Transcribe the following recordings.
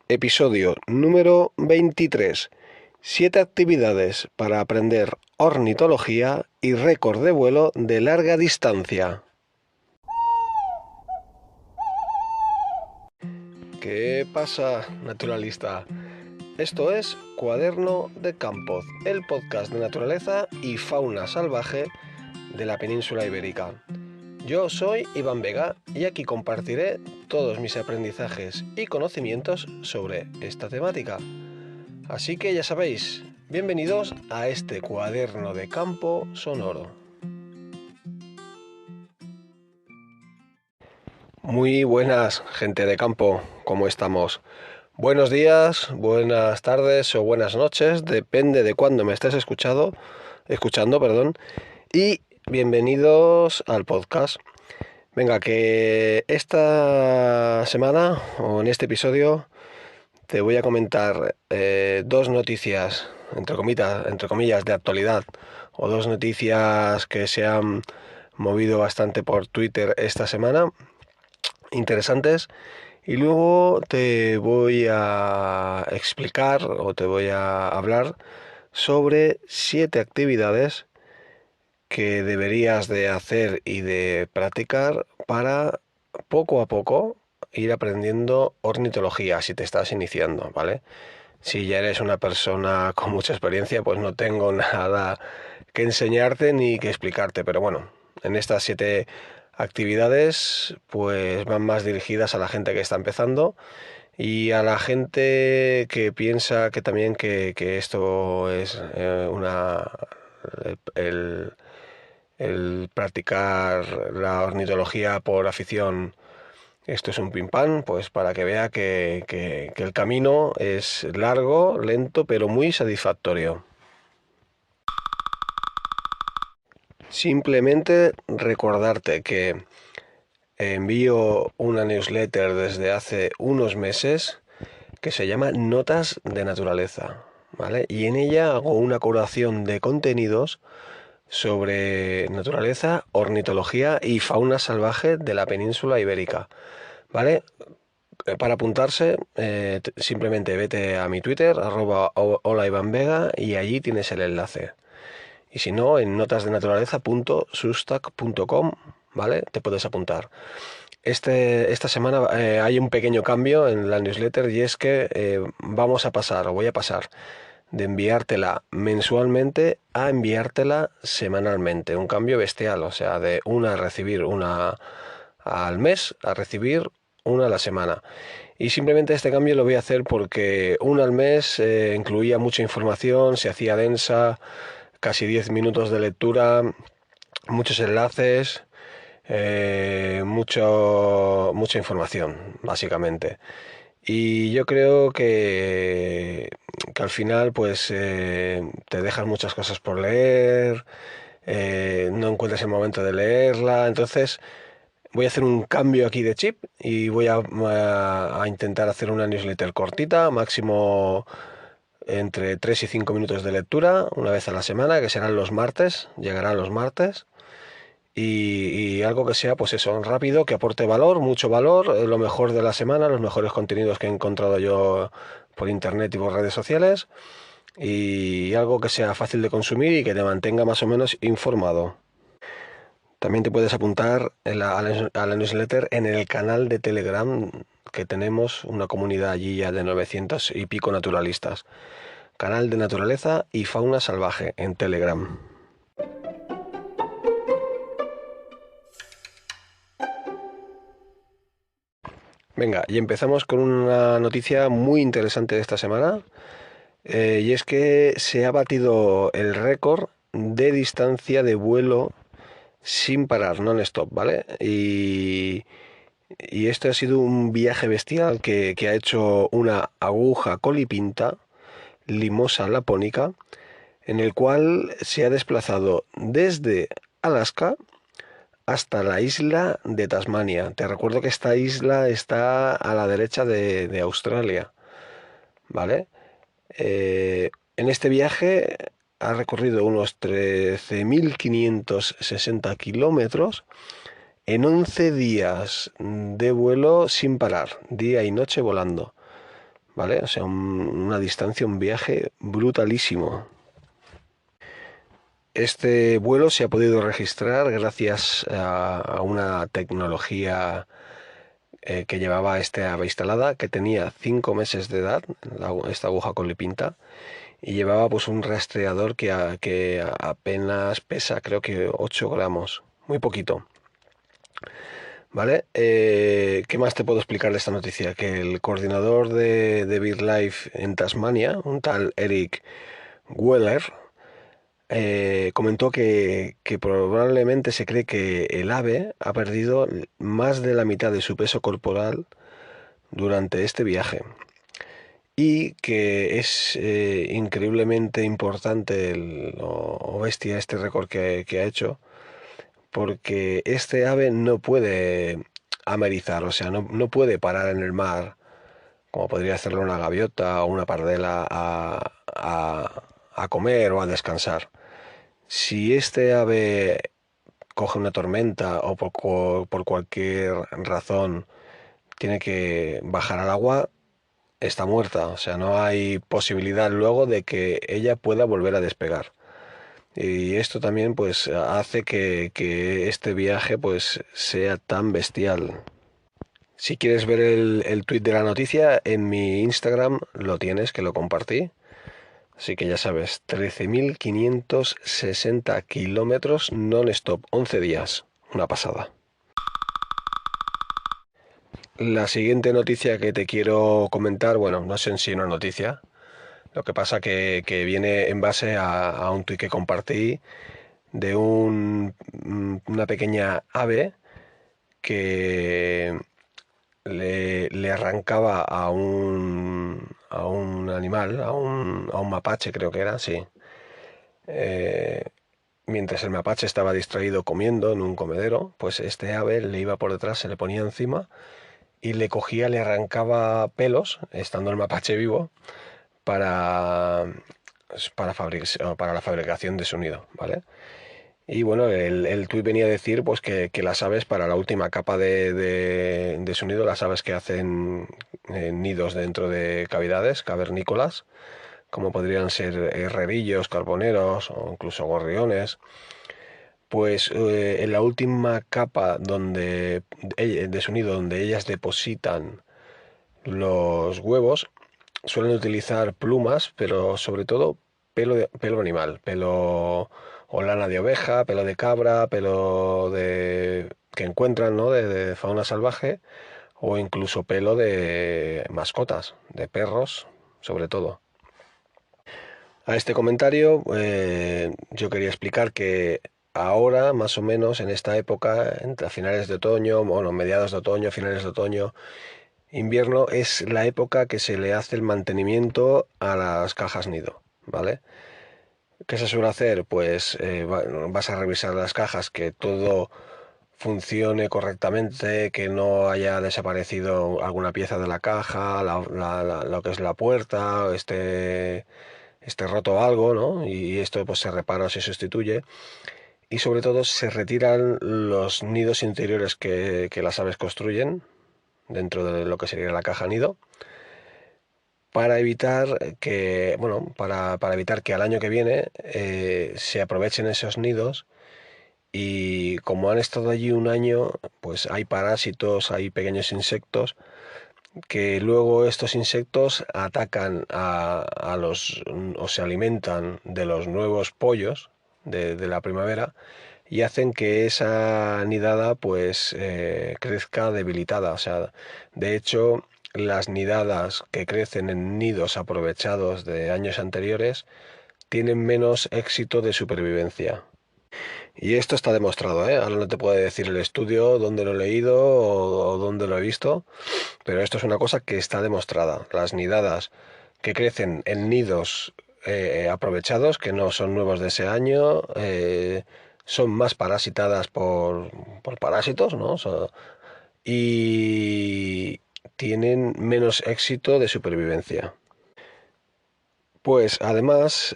Episodio número 23. 7 actividades para aprender ornitología y récord de vuelo de larga distancia. ¿Qué pasa, naturalista? Esto es Cuaderno de Campo, el podcast de naturaleza y fauna salvaje de la península ibérica. Yo soy Iván Vega y aquí compartiré todos mis aprendizajes y conocimientos sobre esta temática. Así que ya sabéis, bienvenidos a este cuaderno de campo sonoro. Muy buenas, gente de campo, ¿cómo estamos? Buenos días, buenas tardes o buenas noches, depende de cuándo me estés escuchando, y bienvenidos al podcast. Venga, que esta semana o en este episodio te voy a comentar dos noticias, entre comillas, de actualidad, o dos noticias que se han movido bastante por Twitter esta semana, interesantes, y luego te voy a explicar o te voy a hablar sobre 7 actividades que deberías de hacer y de practicar para poco a poco ir aprendiendo ornitología si te estás iniciando, ¿vale? Si ya eres una persona con mucha experiencia, pues no tengo nada que enseñarte ni que explicarte, pero bueno, en estas 7 actividades pues van más dirigidas a la gente que está empezando y a la gente que piensa que también que esto es el practicar la ornitología por afición, esto es un pim pam, pues para que vea que el camino es largo, lento, pero muy satisfactorio. Simplemente recordarte que envío una newsletter desde hace unos meses que se llama Notas de Naturaleza, ¿vale? Y en ella hago una curación de contenidos sobre naturaleza, ornitología y fauna salvaje de la península ibérica, ¿vale? Para apuntarse, simplemente vete a mi Twitter, @holaivánvega, y allí tienes el enlace. Y si no, en notasdenaturaleza.substack.com, ¿vale? Te puedes apuntar. Esta semana hay un pequeño cambio en la newsletter y es que voy a pasar de enviártela mensualmente a enviártela semanalmente. Un cambio bestial, o sea, de recibir una al mes a recibir una a la semana. Y simplemente este cambio lo voy a hacer porque una al mes incluía mucha información, se hacía densa, casi 10 minutos de lectura, muchos enlaces, mucha información, básicamente. Y yo creo que al final pues te dejas muchas cosas por leer, no encuentras el momento de leerla, entonces voy a hacer un cambio aquí de chip y voy a intentar hacer una newsletter cortita, máximo entre 3 y 5 minutos de lectura, una vez a la semana, que serán los martes, llegarán los martes. Y algo que sea, pues eso, rápido, que aporte valor, mucho valor, lo mejor de la semana, los mejores contenidos que he encontrado yo por internet y por redes sociales, y algo que sea fácil de consumir y que te mantenga más o menos informado. También te puedes apuntar a la newsletter en el canal de Telegram, que tenemos una comunidad allí ya de 900 y pico naturalistas. Canal de naturaleza y fauna salvaje en Telegram. Venga, y empezamos con una noticia muy interesante de esta semana, y es que se ha batido el récord de distancia de vuelo sin parar, non-stop, ¿vale? Y este ha sido un viaje bestial que ha hecho una aguja colipinta, limosa lapónica, en el cual se ha desplazado desde Alaska hasta la isla de Tasmania. Te recuerdo que esta isla está a la derecha de Australia, ¿vale? En este viaje ha recorrido unos 13.560 kilómetros en 11 días de vuelo sin parar, día y noche volando, ¿vale? O sea, una distancia, un viaje brutalísimo. Este vuelo se ha podido registrar gracias a una tecnología que llevaba este ave instalada, que tenía 5 meses de edad, esta aguja colipinta, y llevaba pues un rastreador que apenas pesa, creo que 8 gramos, muy poquito. ¿Vale? ¿Qué más te puedo explicar de esta noticia? Que el coordinador de BirdLife en Tasmania, un tal Eric Weller, comentó que probablemente se cree que el ave ha perdido más de la mitad de su peso corporal durante este viaje y que es increíblemente importante o bestia este récord que ha hecho, porque este ave no puede amerizar, o sea, no puede parar en el mar como podría hacerlo una gaviota o una pardela a comer o a descansar. Si este ave coge una tormenta o por cualquier razón tiene que bajar al agua, está muerta. O sea, no hay posibilidad luego de que ella pueda volver a despegar. Y esto también pues hace que este viaje pues sea tan bestial. Si quieres ver el tuit de la noticia, en mi Instagram lo tienes, que lo compartí. Así que ya sabes, 13.560 kilómetros non-stop, 11 días. Una pasada. La siguiente noticia que te quiero comentar, bueno, no sé en sí una noticia. Lo que pasa que viene en base a un tuit que compartí de una pequeña ave que le arrancaba a un animal, a un mapache creo que era, sí. Eh, Mientras el mapache estaba distraído comiendo en un comedero, pues este ave le iba por detrás, se le ponía encima y le cogía, le arrancaba pelos, estando el mapache vivo, para, para la fabricación de su nido, ¿vale? Y bueno, el tuit venía a decir pues que las aves para la última capa de su nido, las aves que hacen nidos dentro de cavidades cavernícolas, como podrían ser herrerillos, carboneros o incluso gorriones, pues en la última capa de su nido donde ellas depositan los huevos, suelen utilizar plumas, pero sobre todo pelo animal, pelo o lana de oveja, pelo de cabra, pelo que encuentran, ¿no? de fauna salvaje, o incluso pelo de mascotas, de perros, sobre todo. A este comentario yo quería explicar que ahora, más o menos en esta época, entre finales de otoño, bueno, mediados de otoño, finales de otoño, invierno, es la época que se le hace el mantenimiento a las cajas nido, ¿vale? ¿Qué se suele hacer? Pues vas a revisar las cajas, que todo funcione correctamente, que no haya desaparecido alguna pieza de la caja, lo que es la puerta, esté roto algo, ¿no? Y esto pues se repara o se sustituye. Y sobre todo se retiran los nidos interiores que las aves construyen dentro de lo que sería la caja nido, para evitar para evitar que al año que viene se aprovechen esos nidos, y como han estado allí un año, pues hay parásitos, hay pequeños insectos que luego estos insectos atacan a los o se alimentan de los nuevos pollos de la primavera y hacen que esa nidada pues crezca debilitada. O sea, de hecho, las nidadas que crecen en nidos aprovechados de años anteriores tienen menos éxito de supervivencia. Y esto está demostrado, ¿eh? Ahora no te puedo decir el estudio, dónde lo he leído o dónde lo he visto, pero esto es una cosa que está demostrada. Las nidadas que crecen en nidos aprovechados, que no son nuevos de ese año, son más parasitadas por parásitos, ¿no? Y tienen menos éxito de supervivencia. Pues además,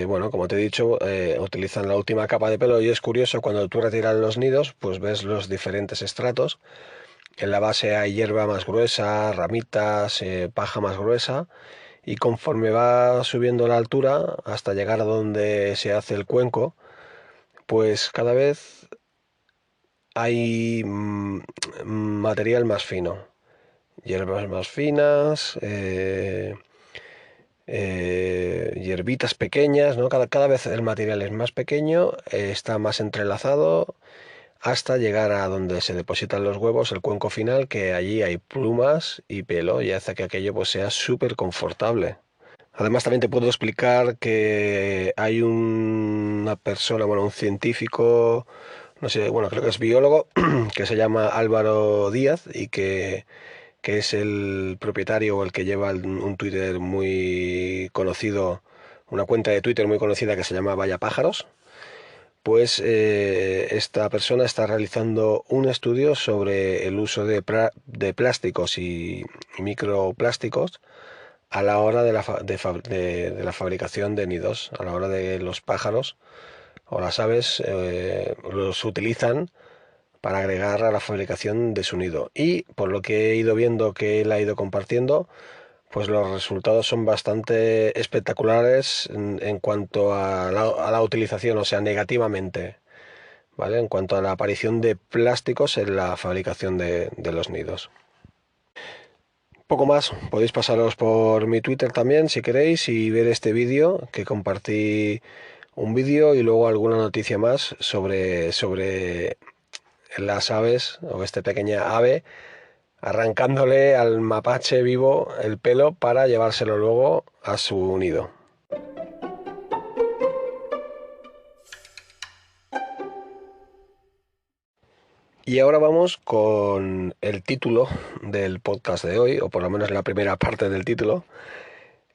bueno, como te he dicho, utilizan la última capa de pelo, y es curioso, cuando tú retiras los nidos, pues ves los diferentes estratos, en la base hay hierba más gruesa, ramitas, paja más gruesa, y conforme va subiendo la altura hasta llegar a donde se hace el cuenco, pues cada vez hay material más fino, hierbas más finas, hierbitas pequeñas, ¿no? Cada vez el material es más pequeño, está más entrelazado hasta llegar a donde se depositan los huevos, el cuenco final, que allí hay plumas y pelo y hace que aquello pues sea súper confortable. Además también te puedo explicar que hay una persona, bueno, un científico, no sé, bueno, creo que es biólogo, que se llama Álvaro Díaz y que es el propietario o el que lleva un Twitter muy conocido, una cuenta de Twitter muy conocida que se llama Vaya Pájaros. Pues esta persona está realizando un estudio sobre el uso de plásticos y microplásticos a la hora de la fabricación de nidos, a la hora de los pájaros o las aves los utilizan para agregar a la fabricación de su nido. Y por lo que he ido viendo que él ha ido compartiendo, pues los resultados son bastante espectaculares en cuanto a la utilización, o sea, negativamente, ¿vale? En cuanto a la aparición de plásticos en la fabricación de los nidos. Poco más, podéis pasaros por mi Twitter también si queréis y ver este vídeo, que compartí un vídeo y luego alguna noticia más sobre las aves o esta pequeña ave arrancándole al mapache vivo el pelo para llevárselo luego a su nido. Y ahora vamos con el título del podcast de hoy, o por lo menos la primera parte del título,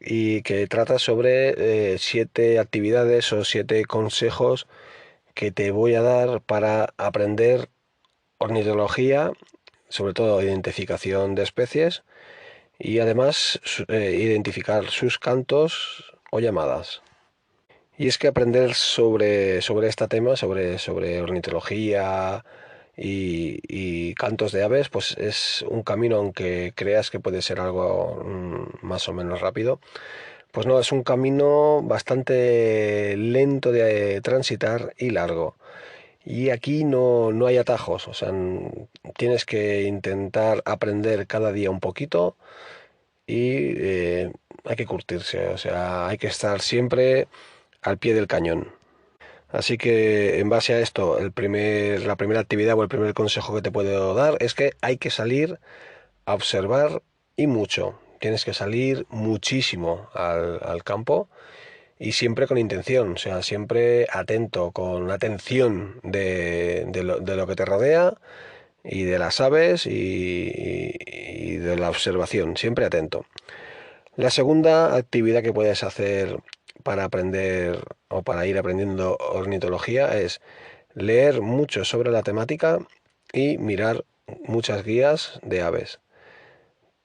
y que trata sobre 7 actividades o 7 consejos que te voy a dar para aprender ornitología, sobre todo identificación de especies, y además identificar sus cantos o llamadas. Y es que aprender sobre este tema, sobre ornitología y cantos de aves, pues es un camino, aunque creas que puede ser algo más o menos rápido, pues no, es un camino bastante lento de transitar y largo. Y aquí no hay atajos, o sea, tienes que intentar aprender cada día un poquito y hay que curtirse, o sea, hay que estar siempre al pie del cañón. Así que en base a esto, la primera actividad o el primer consejo que te puedo dar es que hay que salir a observar y mucho. Tienes que salir muchísimo al campo y siempre con intención, o sea, siempre atento, con atención de lo que te rodea y de las aves y de la observación, siempre atento. La segunda actividad que puedes hacer para aprender o para ir aprendiendo ornitología es leer mucho sobre la temática y mirar muchas guías de aves.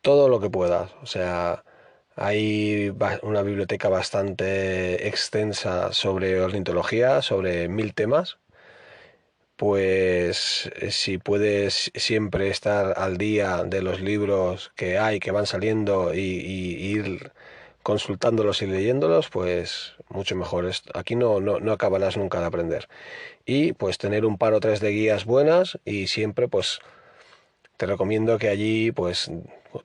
Todo lo que puedas. O sea, hay una biblioteca bastante extensa sobre ornitología, sobre 1000 temas. Pues si puedes siempre estar al día de los libros que hay, que van saliendo y ir consultándolos y leyéndolos, pues mucho mejor. Aquí no acabarás nunca de aprender. Y pues tener un par o tres de guías buenas y siempre pues te recomiendo que allí pues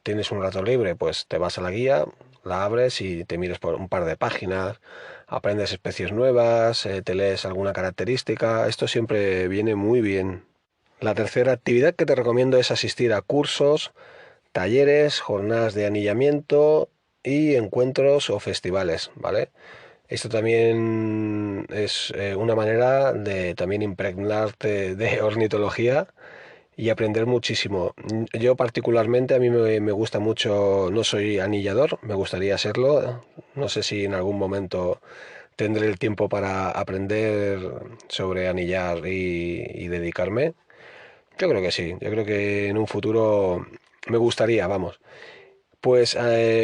tienes un rato libre, pues te vas a la guía, la abres y te mires por un par de páginas, aprendes especies nuevas, te lees alguna característica, esto siempre viene muy bien. La tercera actividad que te recomiendo es asistir a cursos, talleres, jornadas de anillamiento y encuentros o festivales, ¿vale? Esto también es una manera de también impregnarte de ornitología y aprender muchísimo. Yo particularmente, a mí me gusta mucho, no soy anillador, me gustaría serlo. No sé si en algún momento tendré el tiempo para aprender sobre anillar y dedicarme. Yo creo que sí, yo creo que en un futuro me gustaría, vamos. Pues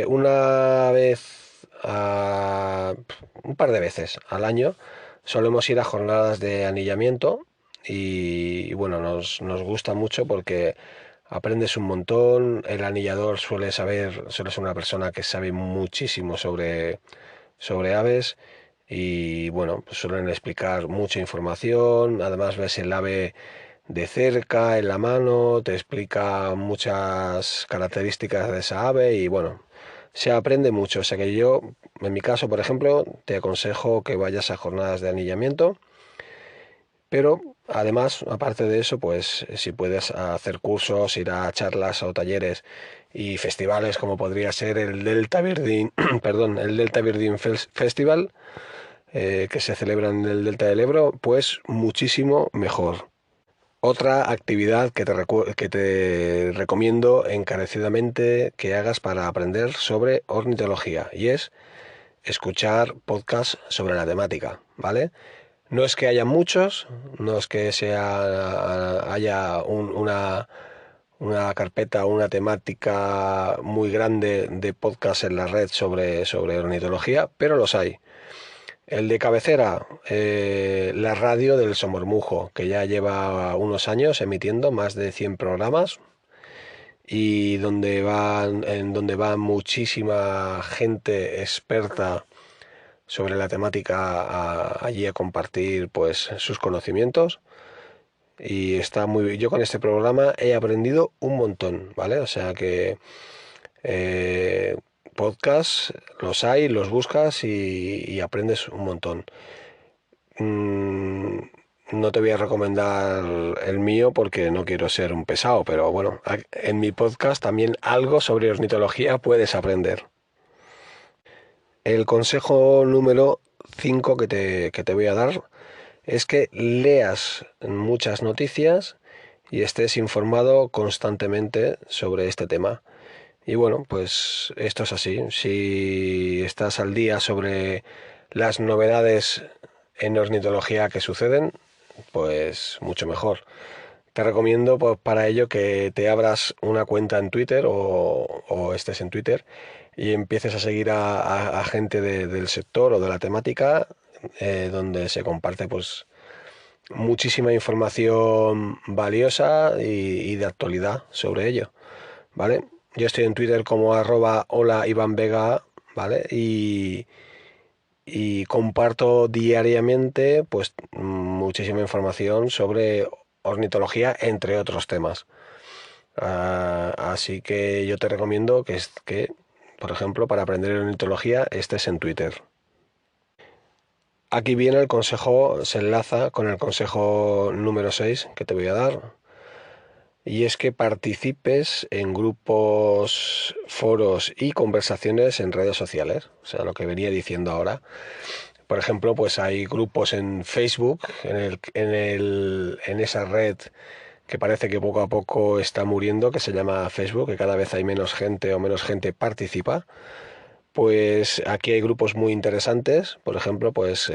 una vez, un par de veces al año, solemos ir a jornadas de anillamiento y bueno, nos gusta mucho porque aprendes un montón. El anillador suele ser una persona que sabe muchísimo sobre aves y bueno, pues suelen explicar mucha información. Además ves el ave de cerca, en la mano, te explica muchas características de esa ave y bueno, se aprende mucho. O sea que yo, en mi caso, por ejemplo, te aconsejo que vayas a jornadas de anillamiento, pero además, aparte de eso, pues si puedes hacer cursos, ir a charlas o talleres y festivales como podría ser el Delta Birding, perdón, el Delta Birding Festival, que se celebra en el Delta del Ebro, pues muchísimo mejor. Otra actividad que te recomiendo encarecidamente que hagas para aprender sobre ornitología y es escuchar podcasts sobre la temática, ¿vale? No es que haya muchos, no es que haya una carpeta o una temática muy grande de podcasts en la red sobre ornitología, pero los hay. El de cabecera, la radio del Somormujo, que ya lleva unos años emitiendo más de 100 programas y en donde va muchísima gente experta sobre la temática allí a compartir pues sus conocimientos y está yo con este programa he aprendido un montón, ¿vale? O sea que eh, podcasts los hay, los buscas y aprendes un montón. Mm, no te voy a recomendar el mío porque no quiero ser un pesado, pero bueno, en mi podcast también algo sobre ornitología puedes aprender. El consejo número 5 que te voy a dar es que leas muchas noticias y estés informado constantemente sobre este tema. Y bueno, pues esto es así. Si estás al día sobre las novedades en ornitología que suceden, pues mucho mejor. Te recomiendo pues, para ello que te abras una cuenta en Twitter o estés en Twitter y empieces a seguir a gente del sector o de la temática donde se comparte pues muchísima información valiosa y de actualidad sobre ello, ¿vale? Yo estoy en Twitter como @hola Iván Vega, ¿vale? Y comparto diariamente pues muchísima información sobre ornitología, entre otros temas. Así que yo te recomiendo que, por ejemplo, para aprender ornitología estés en Twitter. Aquí viene el consejo, se enlaza con el consejo número 6 que te voy a dar, y es que participes en grupos, foros y conversaciones en redes sociales, o sea, lo que venía diciendo ahora. Por ejemplo, pues hay grupos en Facebook, en esa red que parece que poco a poco está muriendo, que se llama Facebook, que cada vez hay menos gente o menos gente participa. Pues aquí hay grupos muy interesantes, por ejemplo, pues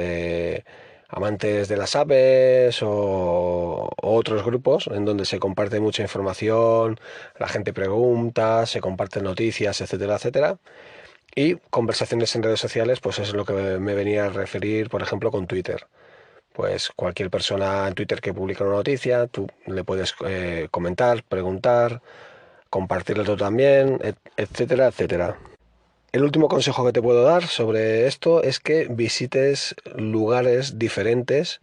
amantes de las aves o otros grupos en donde se comparte mucha información, la gente pregunta, se comparten noticias, etcétera, etcétera. Y conversaciones en redes sociales, pues es lo que me venía a referir, por ejemplo, con Twitter. Pues cualquier persona en Twitter que publica una noticia, tú le puedes comentar, preguntar, compartirlo tú también, etcétera, etcétera. El último consejo que te puedo dar sobre esto es que visites lugares diferentes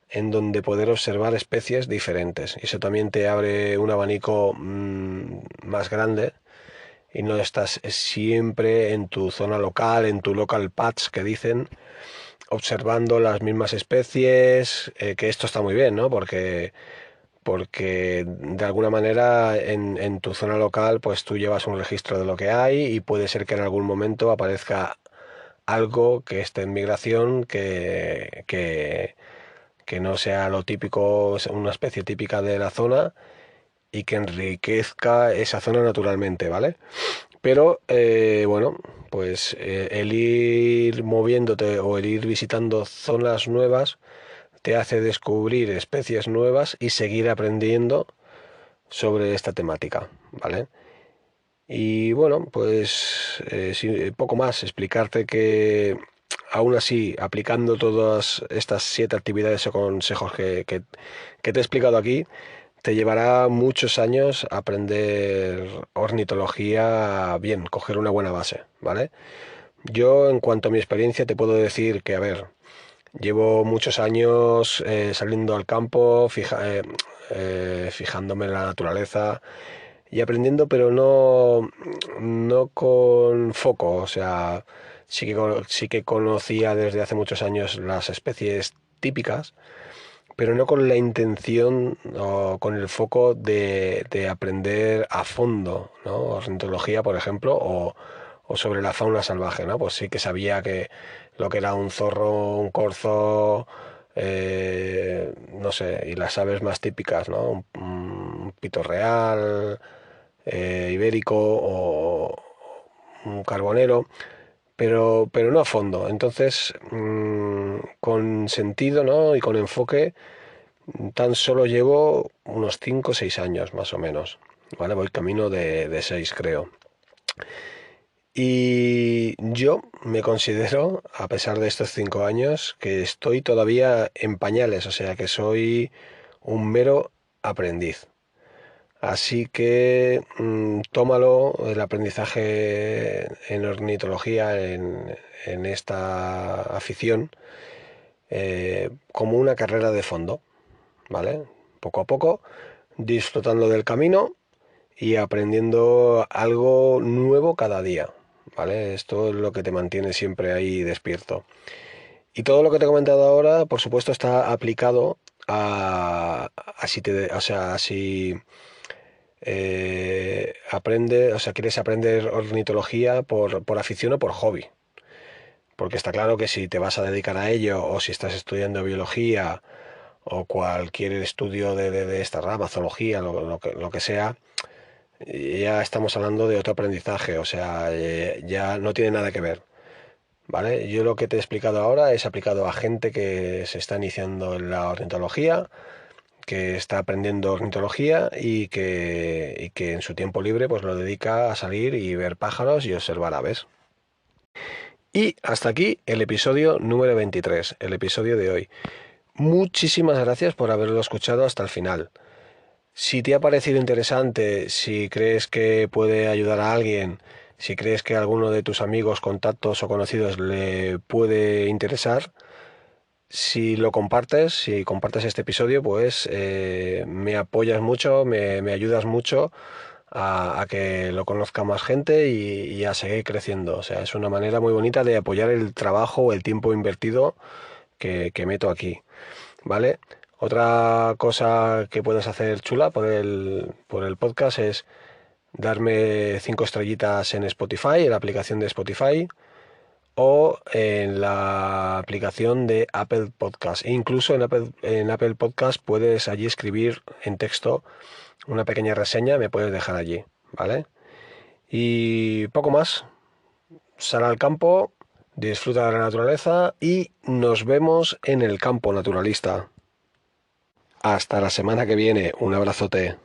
en donde poder observar especies diferentes. Y eso también te abre un abanico más grande y no estás siempre en tu zona local, en tu local patch que dicen, observando las mismas especies, que esto está muy bien, ¿no? Porque de alguna manera en tu zona local pues tú llevas un registro de lo que hay y puede ser que en algún momento aparezca algo que esté en migración que no sea lo típico, una especie típica de la zona y que enriquezca esa zona naturalmente, ¿vale? Pero bueno, pues el ir moviéndote o el ir visitando zonas nuevas te hace descubrir especies nuevas y seguir aprendiendo sobre esta temática, ¿vale? Y bueno, pues poco más, explicarte que aún así, aplicando todas estas 7 actividades o consejos que te he explicado aquí, te llevará muchos años aprender ornitología bien, coger una buena base, ¿vale? Yo, en cuanto a mi experiencia, te puedo decir que, a ver, llevo muchos años saliendo al campo, fijándome en la naturaleza y aprendiendo, pero no con foco. O sea, sí que conocía desde hace muchos años las especies típicas, pero no con la intención o con el foco de aprender a fondo, ¿no? Ornitología, por ejemplo, o sobre la fauna salvaje, ¿no? Pues sí que sabía que lo que era un zorro, un corzo, no sé, y las aves más típicas, ¿no? Un pito real, ibérico o un carbonero, pero no a fondo. Entonces, con sentido, ¿no? Y con enfoque, tan solo llevo unos 5 o 6 años más o menos, ¿vale? Voy camino de 6, creo. Y yo me considero, a pesar de estos 5 años, que estoy todavía en pañales, o sea que soy un mero aprendiz. Así que tómalo, el aprendizaje en ornitología, en esta afición, como una carrera de fondo, ¿vale? Poco a poco, disfrutando del camino y aprendiendo algo nuevo cada día, ¿vale? Esto es lo que te mantiene siempre ahí despierto. Y todo lo que te he comentado ahora, por supuesto, está aplicado a si o sea, si o sea, quieres aprender ornitología por afición o por hobby. Porque está claro que si te vas a dedicar a ello o si estás estudiando biología o cualquier estudio de esta rama, zoología, lo que sea, ya estamos hablando de otro aprendizaje, o sea, ya no tiene nada que ver, ¿vale? Yo lo que te he explicado ahora es aplicado a gente que se está iniciando en la ornitología, que está aprendiendo ornitología y que en su tiempo libre pues lo dedica a salir y ver pájaros y observar aves. Y hasta aquí el episodio número 23, el episodio de hoy. Muchísimas gracias por haberlo escuchado hasta el final. Si te ha parecido interesante, si crees que puede ayudar a alguien, si crees que a alguno de tus amigos, contactos o conocidos le puede interesar, si lo compartes, si compartes este episodio, pues me apoyas mucho, me ayudas mucho a que lo conozca más gente y a seguir creciendo. O sea, es una manera muy bonita de apoyar el trabajo o el tiempo invertido que meto aquí. ¿Vale? Otra cosa que puedes hacer chula por el podcast es darme 5 estrellitas en Spotify, en la aplicación de Spotify o en la aplicación de Apple Podcast. E incluso en Apple Podcast puedes allí escribir en texto una pequeña reseña, me puedes dejar allí, ¿vale? Y poco más. Sal al campo, disfruta de la naturaleza y nos vemos en el campo naturalista. Hasta la semana que viene. Un abrazote.